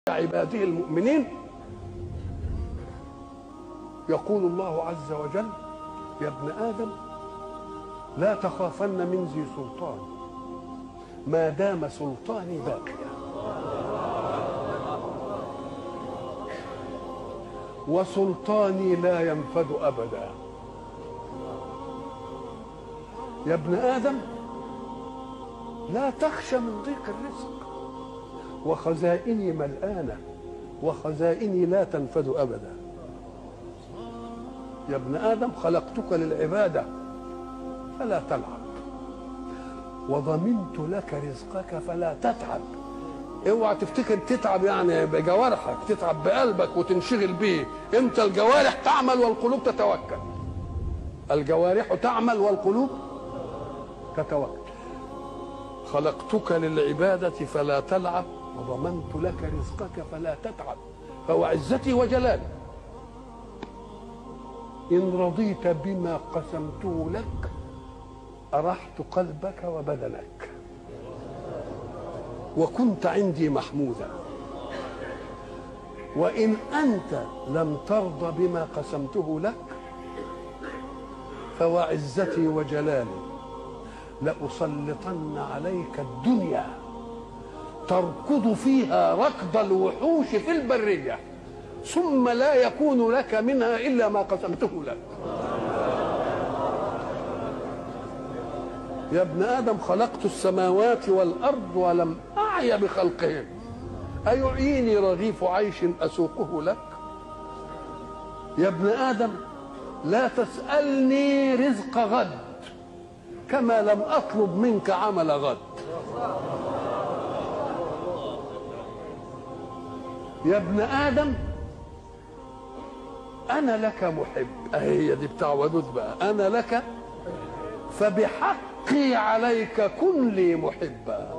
عباده المؤمنين. يقول الله عز وجل: يا ابن آدم لا تخافن من ذي سلطان ما دام سلطاني باقيا، وسلطاني لا ينفد أبدا. يا ابن آدم لا تخشى من ضيق الرزق، وخزائني ملآنة وخزائني لا تنفد أبدا. يا ابن آدم خلقتك للعبادة فلا تلعب، وضمنت لك رزقك فلا تتعب. اوعى تفتكر تتعب يعني بجوارحك، تتعب بقلبك وتنشغل بيه. انت الجوارح تعمل والقلوب تتوكل. الجوارح تعمل والقلوب تتوكل. خلقتك للعبادة فلا تلعب، وضمنت لك رزقك فلا تتعب. فوعزتي وجلالي إن رضيت بما قسمته لك أرحت قلبك وبدنك، وكنت عندي محمودا. وإن أنت لم ترضى بما قسمته لك فوعزتي وجلالي لأسلطن عليك الدنيا تركض فيها ركض الوحوش في البرية، ثم لا يكون لك منها إلا ما قسمته لك. يا ابن آدم خلقت السماوات والأرض ولم أعي بخلقهم، أيعيني رغيف عيش أسوقه لك؟ يا ابن آدم لا تسألني رزق غد كما لم أطلب منك عمل غد. يا ابن آدم أنا لك محب، هي دي بتاع ودود بقى. أنا لك فبحقي عليك كن لي محبا.